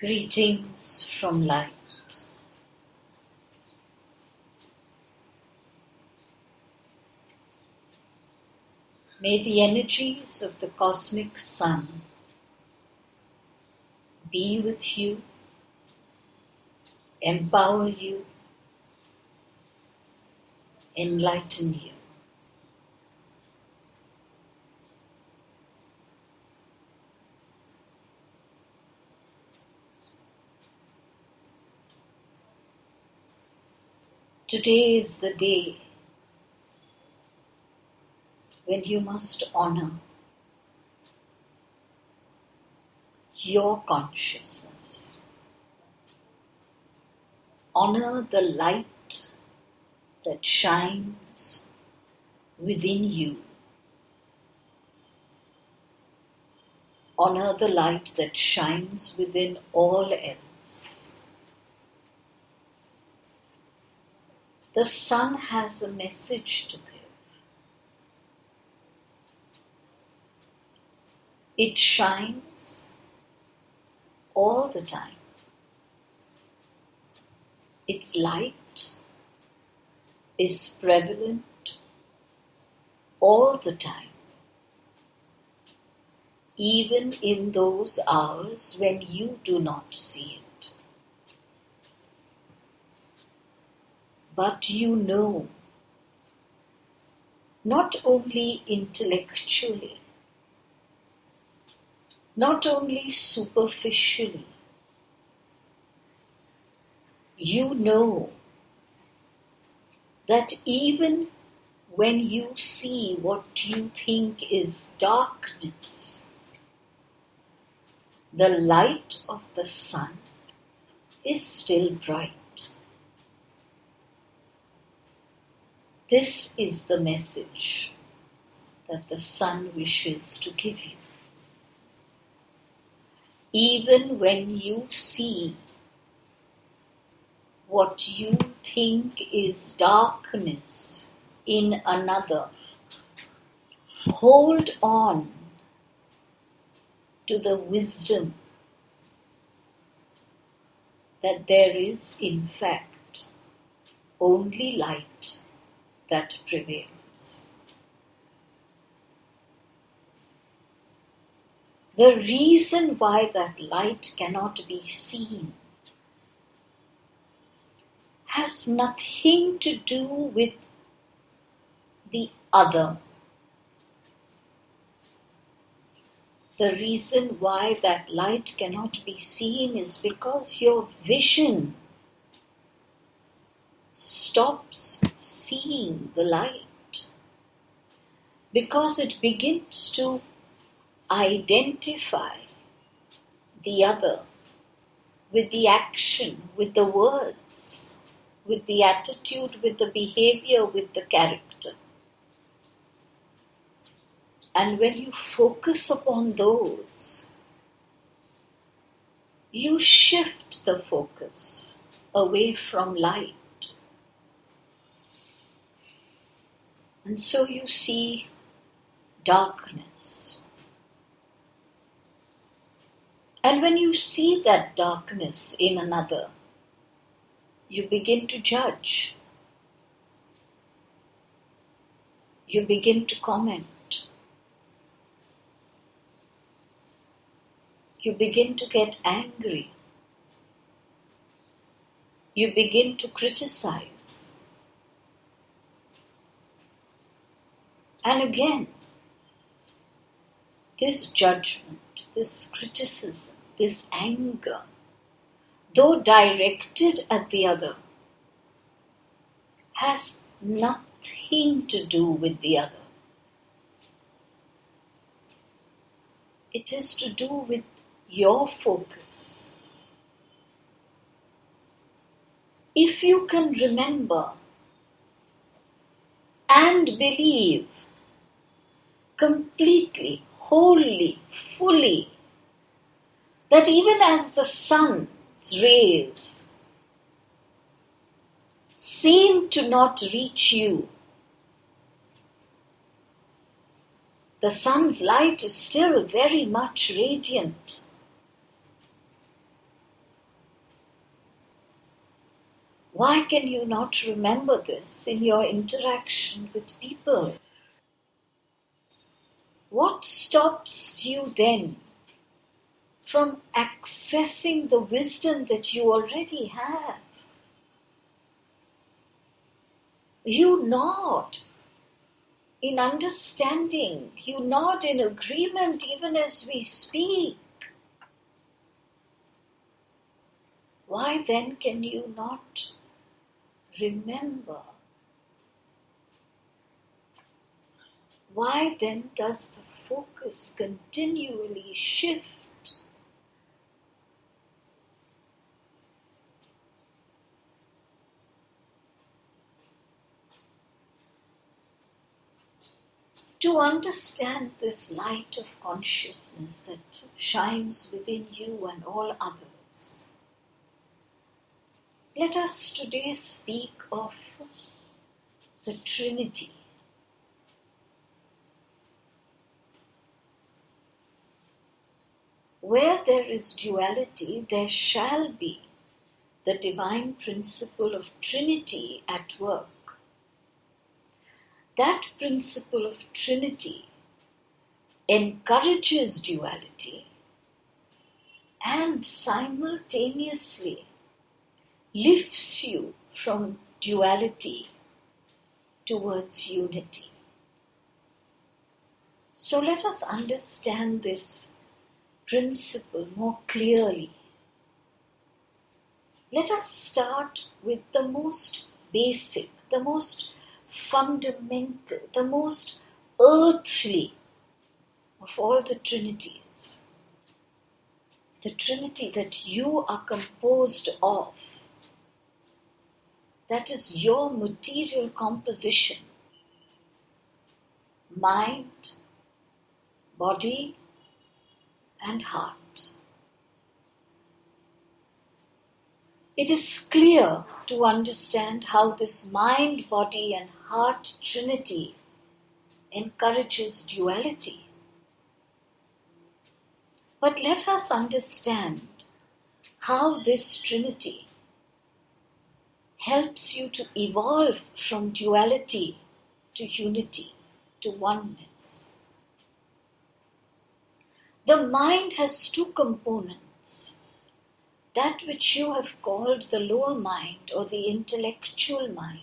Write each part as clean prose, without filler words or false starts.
Greetings from light. May the energies of the cosmic sun be with you, empower you, enlighten you. Today is the day when you must honor your consciousness. Honor the light that shines within you. Honor the light that shines within all else. The sun has a message to give. It shines all the time. Its light is prevalent all the time, even in those hours when you do not see it. But you know, not only intellectually, not only superficially, you know that even when you see what you think is darkness, the light of the sun is still bright. This is the message that the sun wishes to give you. Even when you see what you think is darkness in another, hold on to the wisdom that there is in fact only light that prevails. The reason why that light cannot be seen has nothing to do with the other. The reason why that light cannot be seen is because your vision stops seeing the light, because it begins to identify the other with the action, with the words, with the attitude, with the behavior, with the character. And when you focus upon those, you shift the focus away from light. And so you see darkness. And when you see that darkness in another, you begin to judge. You begin to comment. You begin to get angry. You begin to criticize. And again, this judgment, this criticism, this anger, though directed at the other, has nothing to do with the other. It is to do with your focus. If you can remember and believe completely, wholly, fully, that even as the sun's rays seem to not reach you, the sun's light is still very much radiant. Why can you not remember this in your interaction with people? What stops you then from accessing the wisdom that you already have? You nod in understanding, you nod in agreement even as we speak. Why then can you not remember? Why then does the focus continually shift? To understand this light of consciousness that shines within you and all others, let us today speak of the Trinity. Where there is duality, there shall be the divine principle of Trinity at work. That principle of Trinity encourages duality and simultaneously lifts you from duality towards unity. So let us understand this principle more clearly. Let us start with the most basic, the most fundamental, the most earthly of all the Trinities. The Trinity that you are composed of. That is your material composition. Mind, body, and heart. It is clear to understand how this mind, body, and heart trinity encourages duality. But let us understand how this trinity helps you to evolve from duality to unity, to oneness. The mind has two components. That which you have called the lower mind or the intellectual mind.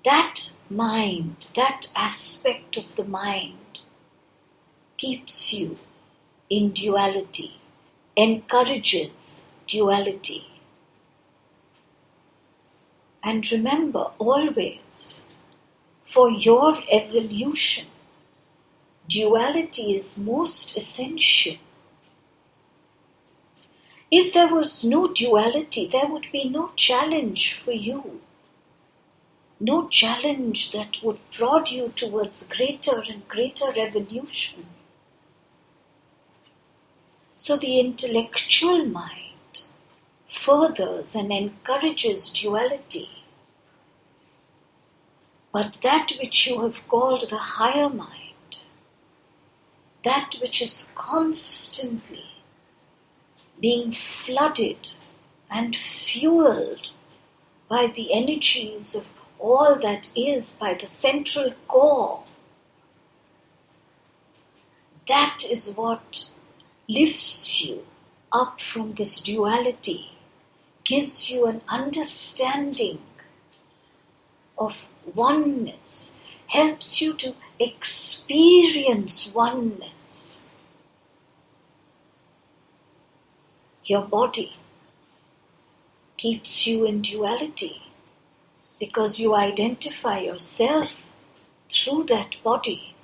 That mind, that aspect of the mind keeps you in duality, encourages duality. And remember always, for your evolution, duality is most essential. If there was no duality, there would be no challenge for you. No challenge that would prod you towards greater and greater evolution. So the intellectual mind furthers and encourages duality. But that which you have called the higher mind, that which is constantly being flooded and fueled by the energies of all that is, by the central core, that is what lifts you up from this duality, gives you an understanding of oneness, helps you to experience oneness. Your body keeps you in duality because you identify yourself through that body.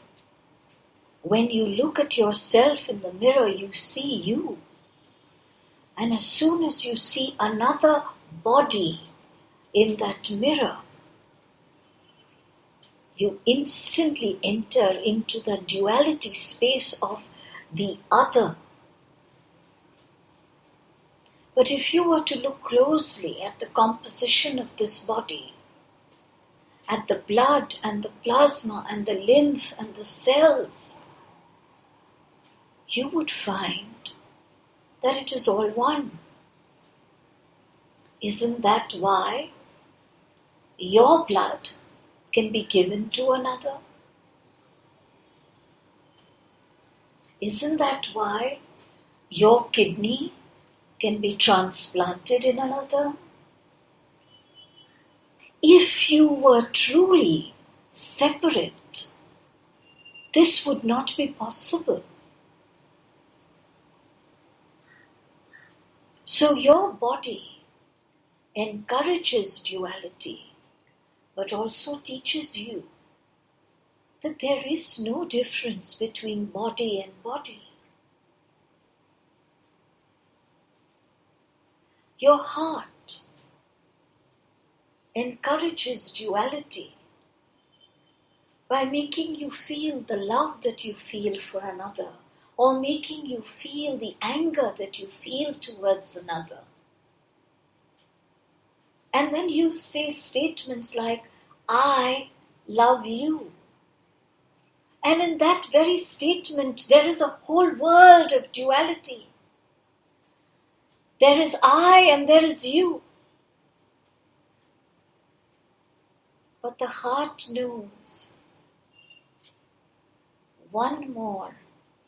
When you look at yourself in the mirror, you see you. And as soon as you see another body in that mirror, you instantly enter into the duality space of the other. But if you were to look closely at the composition of this body, at the blood and the plasma and the lymph and the cells, you would find that it is all one. Isn't that why your blood can be given to another? Isn't that why your kidney can be transplanted in another? If you were truly separate, this would not be possible. So your body encourages duality, but also teaches you that there is no difference between body and body. Your heart encourages duality by making you feel the love that you feel for another, or making you feel the anger that you feel towards another. And then you say statements like, I love you. And in that very statement, there is a whole world of duality. There is I and there is you. But the heart knows one more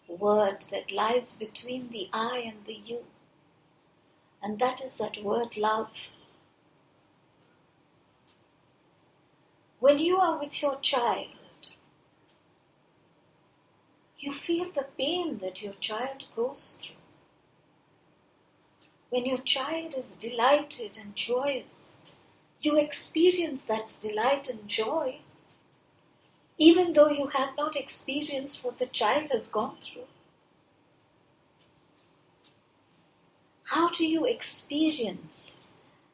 word that lies between the I and the you. And that is that word love. When you are with your child, you feel the pain that your child goes through. When your child is delighted and joyous, you experience that delight and joy, even though you have not experienced what the child has gone through. How do you experience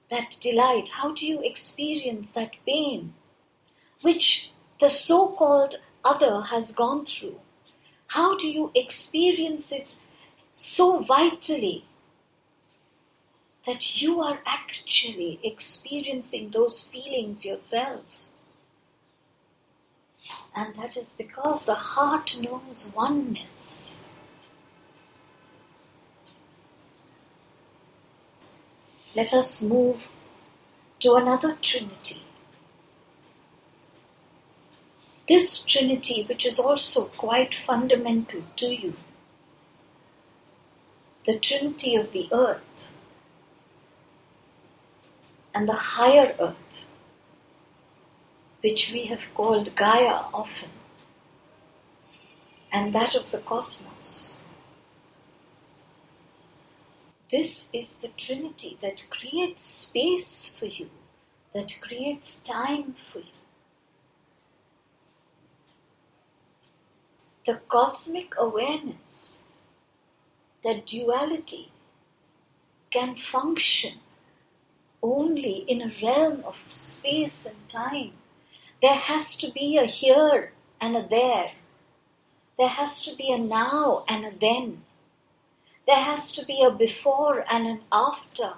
that delight? How do you experience that pain which the so-called other has gone through? How do you experience it so vitally that you are actually experiencing those feelings yourself? And that is because the heart knows oneness. Let us move to another Trinity. This Trinity, which is also quite fundamental to you, the Trinity of the earth and the higher earth, which we have called Gaia often, and that of the cosmos. This is the Trinity that creates space for you, that creates time for you. The cosmic awareness that duality can function only in a realm of space and time. There has to be a here and a there. There has to be a now and a then. There has to be a before and an after.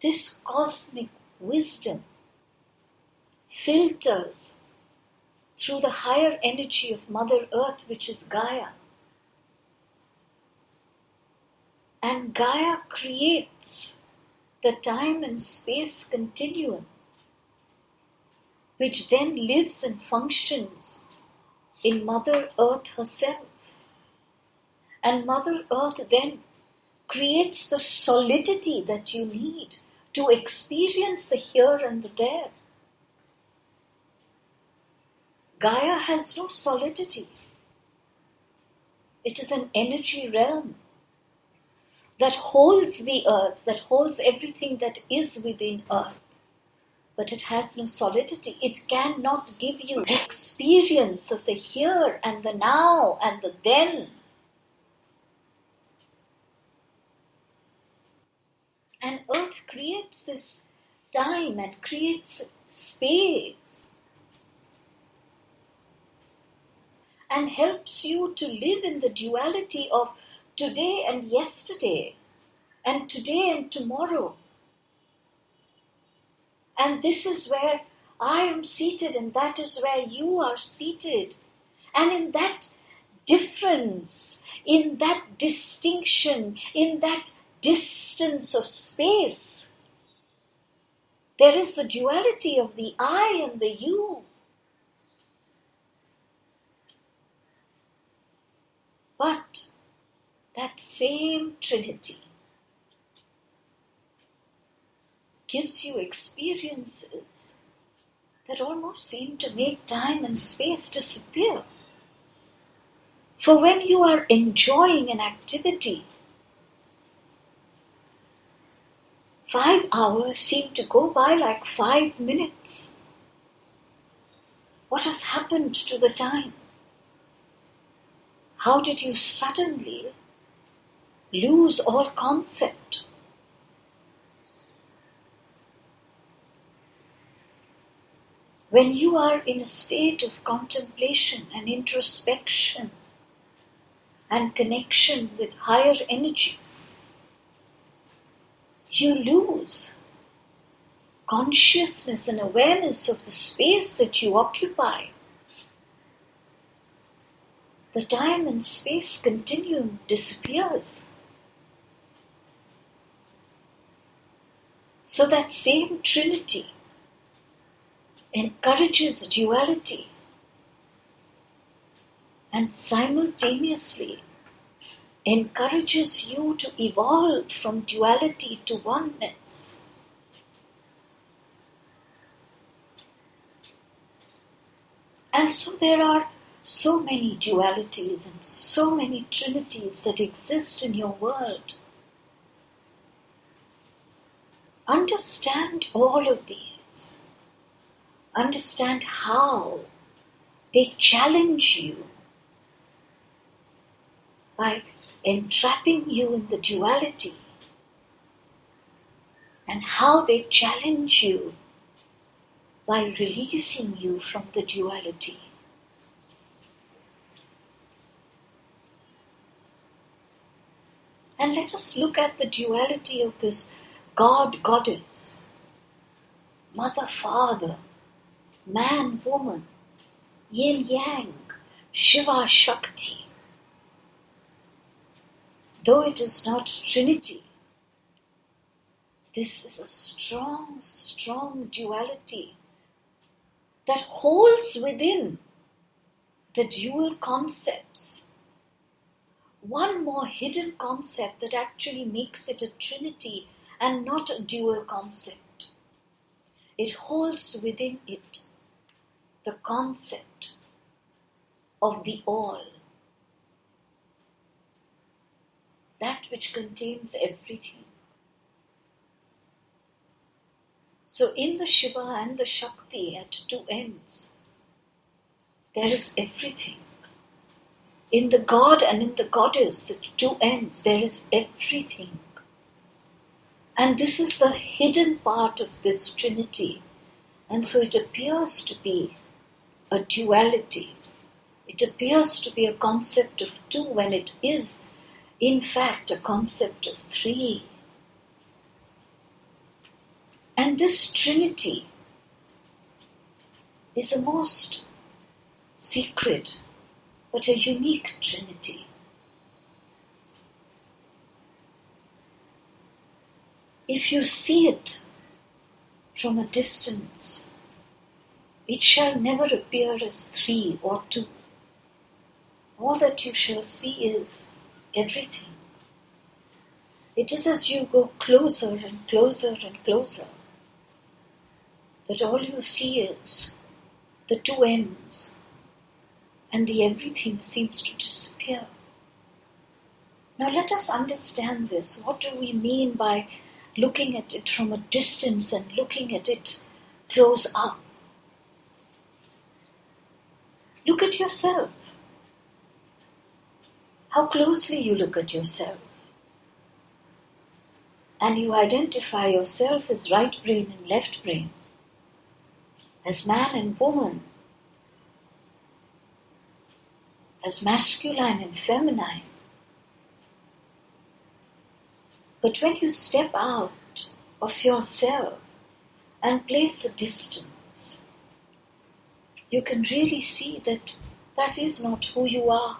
This cosmic wisdom filters through the higher energy of Mother Earth, which is Gaia. And Gaia creates the time and space continuum, which then lives and functions in Mother Earth herself. And Mother Earth then creates the solidity that you need to experience the here and the there. Gaia has no solidity. It is an energy realm that holds the earth, that holds everything that is within earth. But it has no solidity. It cannot give you the experience of the here and the now and the then. And earth creates this time and creates space and helps you to live in the duality of today and yesterday and today and tomorrow. And this is where I am seated and that is where you are seated. And in that difference, in that distinction, in that distance of space. There is the duality of the I and the you. But that same Trinity gives you experiences that almost seem to make time and space disappear. For when you are enjoying an activity, 5 hours seem to go by like 5 minutes. What has happened to the time? How did you suddenly lose all concept? When you are in a state of contemplation and introspection and connection with higher energies, you lose consciousness and awareness of the space that you occupy. The time and space continuum disappears. So that same Trinity encourages duality and simultaneously encourages you to evolve from duality to oneness. And so there are so many dualities and so many trinities that exist in your world. Understand all of these. Understand how they challenge you by entrapping you in the duality, and how they challenge you by releasing you from the duality. And let us look at the duality of this God-Goddess, Mother-Father, Man-Woman, Yin-Yang, Shiva-Shakti. Though it is not Trinity, this is a strong, strong duality that holds within the dual concepts one more hidden concept that actually makes it a Trinity and not a dual concept. It holds within it the concept of the all, that which contains everything. So in the Shiva and the Shakti at two ends, there is everything. In the God and in the Goddess at two ends, there is everything. And this is the hidden part of this Trinity. And so it appears to be a duality. It appears to be a concept of two when it is, in fact, a concept of three. And this Trinity is a most secret but a unique Trinity. If you see it from a distance, it shall never appear as three or two. All that you shall see is everything. It is as you go closer and closer and closer that all you see is the two ends, and the everything seems to disappear. Now let us understand this. What do we mean by looking at it from a distance and looking at it close up? Look at yourself. How closely you look at yourself. And you identify yourself as right brain and left brain, as man and woman, as masculine and feminine. But when you step out of yourself and place a distance, you can really see that that is not who you are.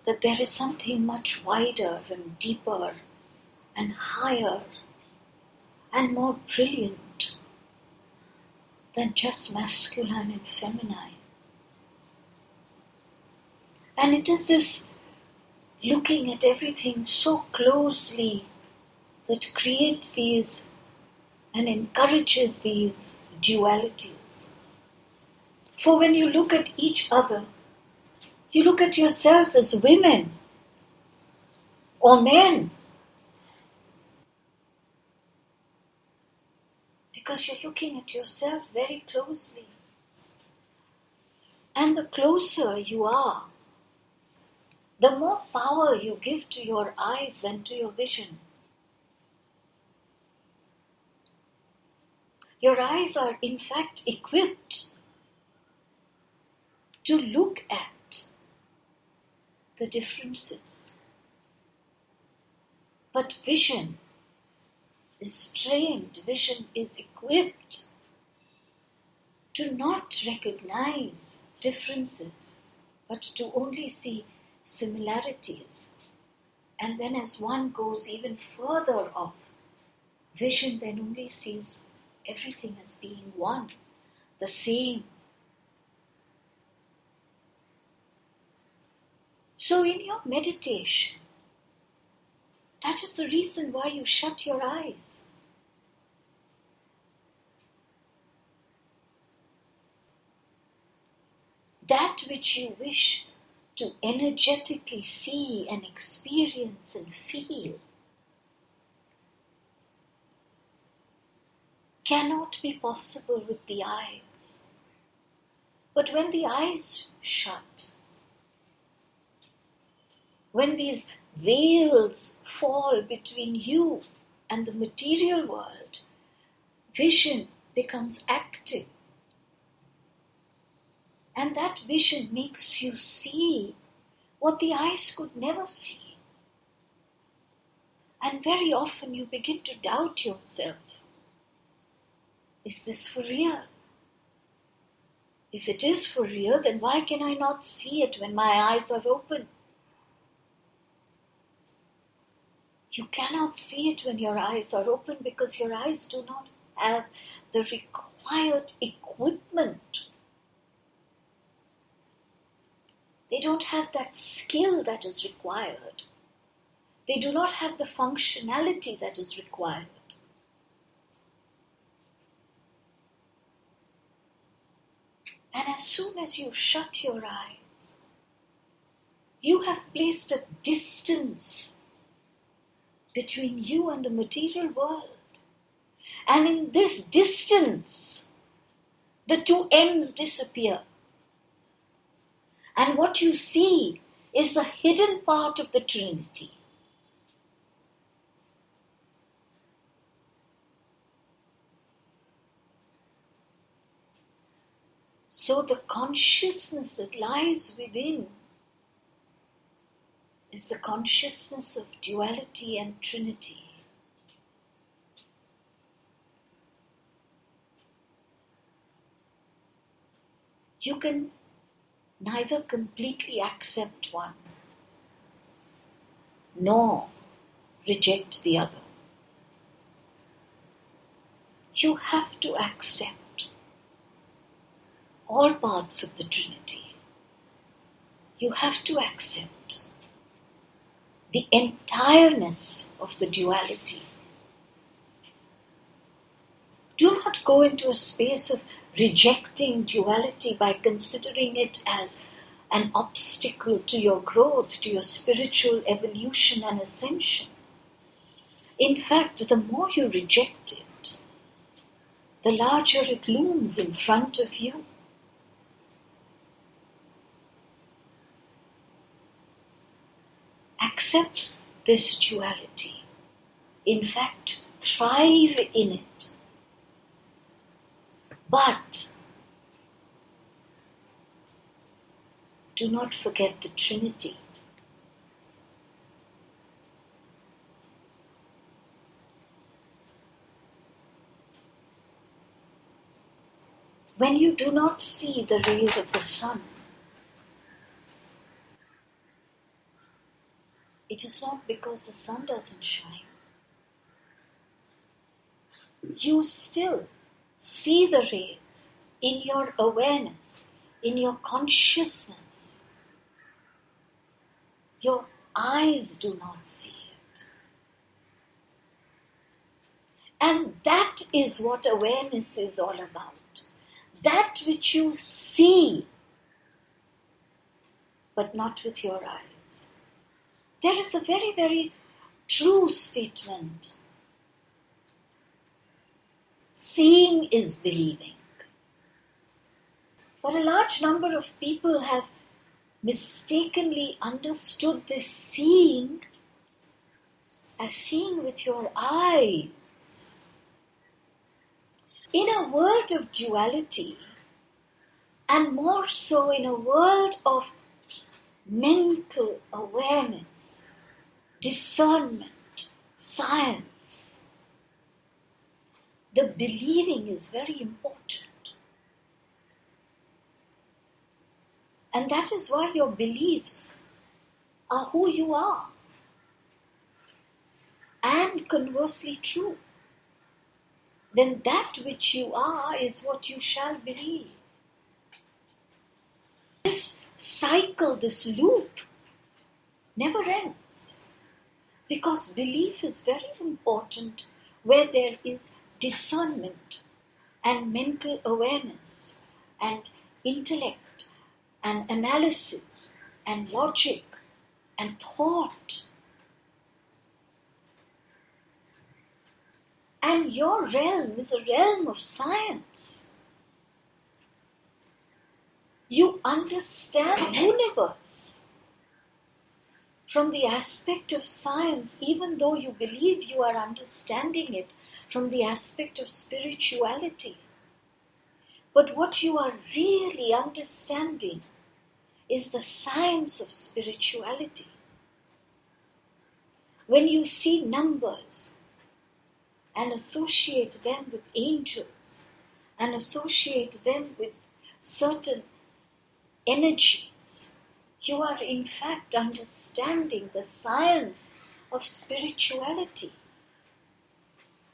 that there is something much wider and deeper and higher and more brilliant than just masculine and feminine. And it is this looking at everything so closely that creates these and encourages these dualities. For when you look at each other, you look at yourself as women or men, because you're looking at yourself very closely. And the closer you are, the more power you give to your eyes than to your vision. Your eyes are in fact equipped to look at the differences. But vision is trained, vision is equipped to not recognize differences, but to only see similarities. And then as one goes even further off, vision then only sees everything as being one, the same. So in your meditation, that is the reason why you shut your eyes. That which you wish to energetically see and experience and feel cannot be possible with the eyes. But when the eyes shut, when these veils fall between you and the material world, vision becomes active. And that vision makes you see what the eyes could never see. And very often you begin to doubt yourself. Is this for real? If it is for real, then why can I not see it when my eyes are open? You cannot see it when your eyes are open because your eyes do not have the required equipment. They don't have that skill that is required. They do not have the functionality that is required. And as soon as you shut your eyes, you have placed a distance between you and the material world. And in this distance, the two ends disappear. And what you see is the hidden part of the Trinity. So the consciousness that lies within is the consciousness of duality and Trinity. You can neither completely accept one nor reject the other. You have to accept all parts of the Trinity. You have to accept the entireness of the duality. Do not go into a space of rejecting duality by considering it as an obstacle to your growth, to your spiritual evolution and ascension. In fact, the more you reject it, the larger it looms in front of you. Accept this duality. In fact, thrive in it. But do not forget the Trinity. When you do not see the rays of the sun, It is not because the sun doesn't shine. You still see the rays in your awareness, in your consciousness. Your eyes do not see it. And that is what awareness is all about. That which you see, but not with your eyes. There is a very, very true statement. Seeing is believing. But a large number of people have mistakenly understood this seeing as seeing with your eyes. In a world of duality, and more so in a world of mental awareness, discernment, science, the believing is very important. And that is why your beliefs are who you are. And conversely true. Then that which you are is what you shall believe. This cycle, this loop, never ends. Because belief is very important where there is discernment and mental awareness and intellect and analysis and logic and thought. And your realm is a realm of science. You understand the universe from the aspect of science, even though you believe you are understanding it from the aspect of spirituality. But what you are really understanding is the science of spirituality. When you see numbers and associate them with angels and associate them with certain energies, you are in fact understanding the science of spirituality.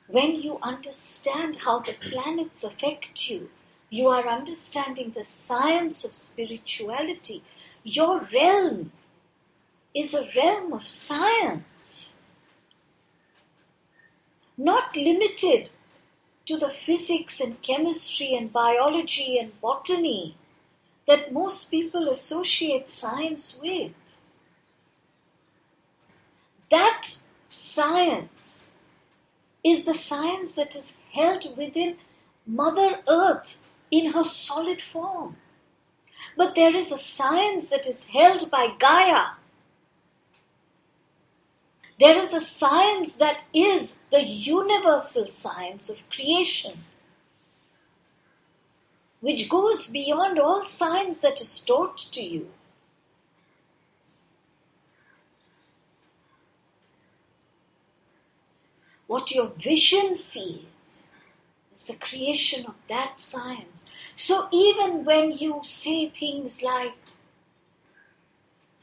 When you understand how the planets affect you, you are understanding the science of spirituality. Your realm is a realm of science, not limited to the physics and chemistry and biology and botany that most people associate science with. That science is the science that is held within Mother Earth in her solid form. But there is a science that is held by Gaia. There is a science that is the universal science of creation, which goes beyond all science that is taught to you. What your vision sees is the creation of that science. So even when you say things like,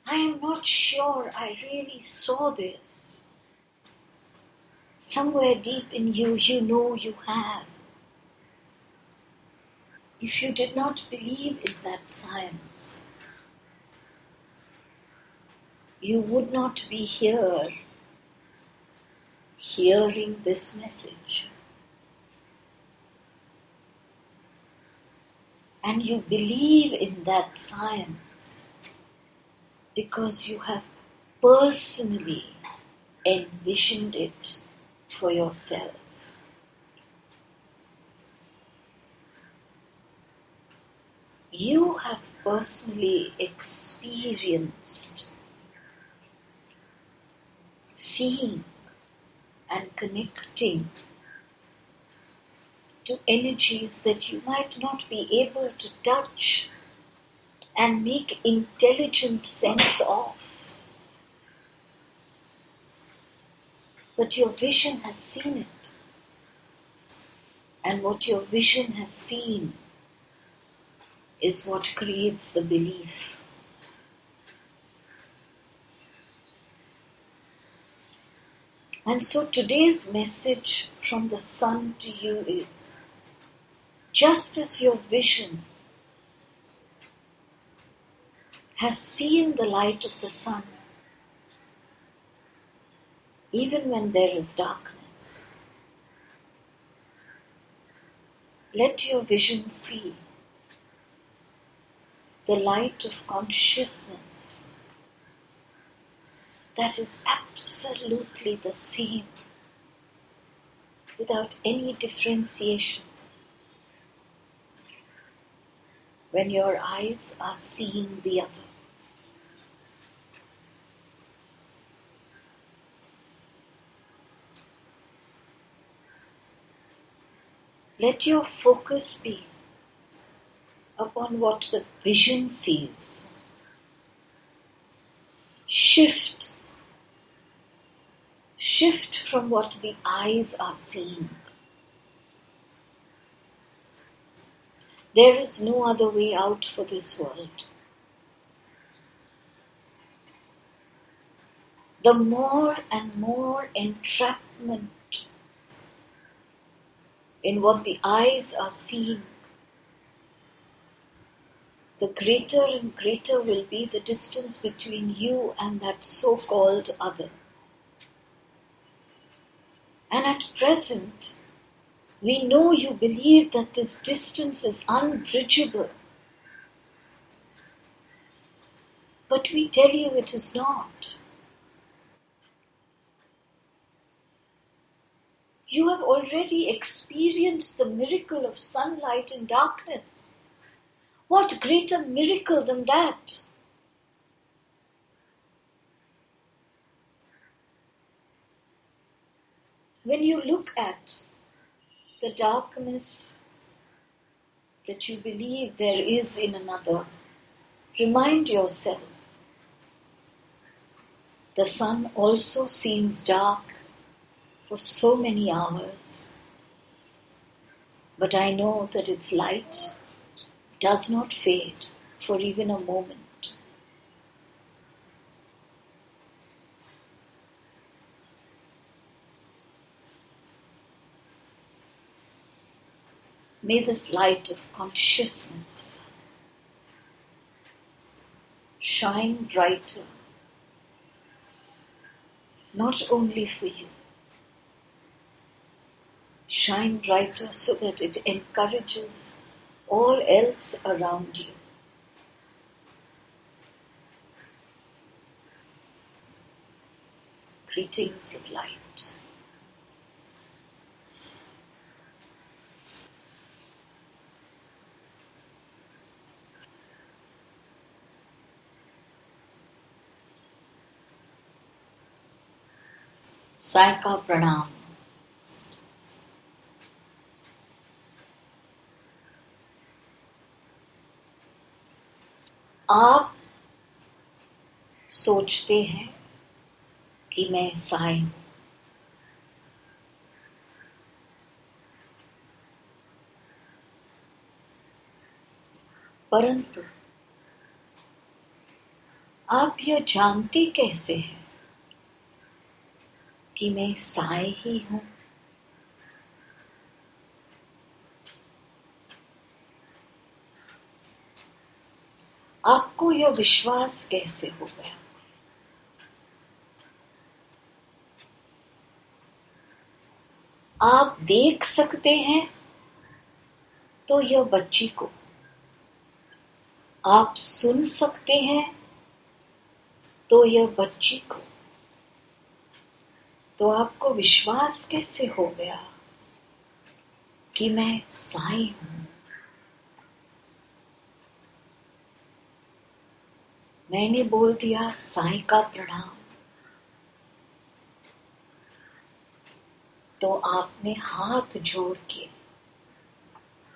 I am not sure I really saw this, somewhere deep in you, you know you have. If you did not believe in that science, you would not be here hearing this message. And you believe in that science because you have personally envisioned it for yourself. You have personally experienced seeing and connecting to energies that you might not be able to touch and make intelligent sense of. But your vision has seen it. And what your vision has seen is what creates the belief. And so today's message from the sun to you is, just as your vision has seen the light of the sun, even when there is darkness, let your vision see the light of consciousness that is absolutely the same, without any differentiation, when your eyes are seeing the other. Let your focus be upon what the vision sees. Shift from what the eyes are seeing. There is no other way out for this world. The more and more entrapment in what the eyes are seeing, the greater and greater will be the distance between you and that so-called other. And at present, we know you believe that this distance is unbridgeable. But we tell you it is not. You have already experienced the miracle of sunlight in darkness. What greater miracle than that? When you look at the darkness that you believe there is in another, remind yourself, the sun also seems dark for so many hours, but I know that its light does not fade for even a moment. May this light of consciousness shine brighter, not only for you, shine brighter so that it encourages all else around you. Greetings of light. Sai का प्रणाम। आप सोचते हैं कि मैं साय हूं, परंतु आप यह जानते कैसे हैं कि मैं साय ही हूं? आपको यह विश्वास कैसे हो गया? आप देख सकते हैं तो यह बच्ची को, आप सुन सकते हैं तो यह बच्ची को, तो आपको विश्वास कैसे हो गया कि मैं साई हूं? मैंने बोल दिया साई का प्रणाम, तो आपने हाथ जोड़ के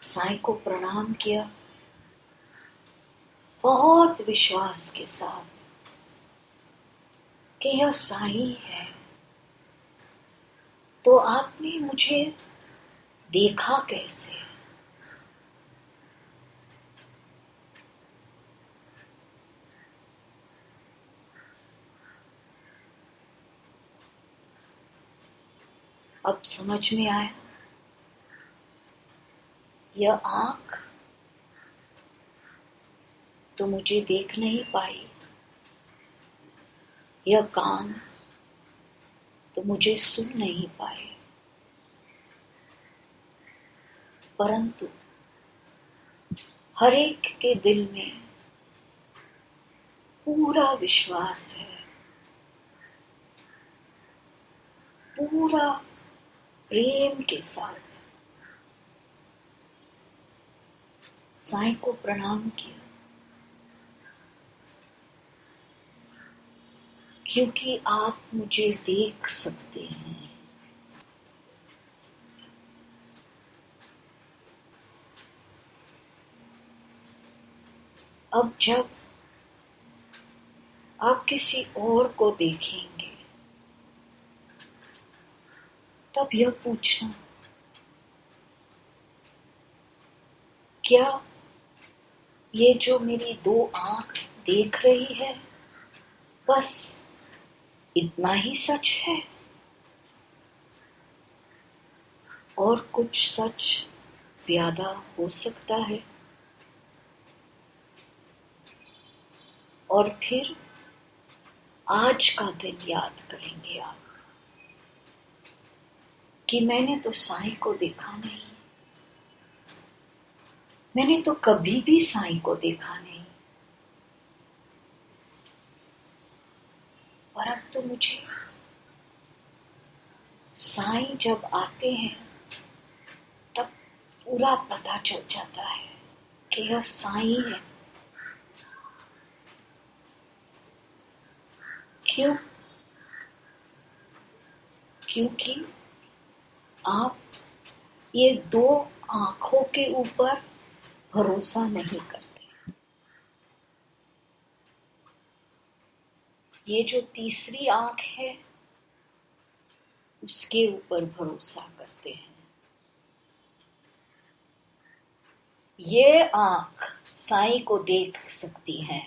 साई को प्रणाम किया, बहुत विश्वास के साथ कि यह साई है। तो आपने मुझे देखा कैसे? अब समझ में आया, यह आँख तो मुझे देख नहीं पाई, यह कान तो मुझे सुन नहीं पाए, परंतु हर एक के दिल में पूरा विश्वास है, पूरा प्रेम के साथ साईं को प्रणाम किया, क्योंकि आप मुझे देख सकते हैं। अब जब आप किसी और को देखेंगे तब यह पूछना, क्या ये जो मेरी दो आंख देख रही है बस इतना ही सच है, और कुछ सच ज्यादा हो सकता है? और फिर आज का दिन याद करेंगे आप कि मैंने तो साईं को देखा नहीं, मैंने तो कभी भी साईं को देखा नहीं, परंतु मुझे साईं जब आते हैं तब पूरा पता चल जाता है कि यह साईं है। क्यों? क्योंकि आप ये दो आंखों के ऊपर भरोसा नहीं करते, ये जो तीसरी आंख है उसके ऊपर भरोसा करते हैं। ये आंख साईं को देख सकती है,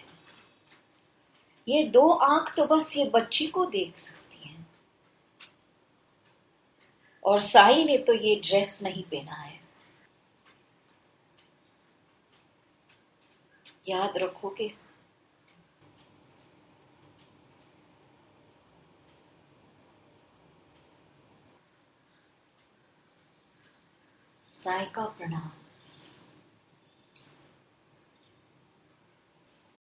ये दो आंख तो बस ये बच्ची को देख सकती हैं, और साईं ने तो ये ड्रेस नहीं पहना है। याद रखोगे? साईं का प्रणाम।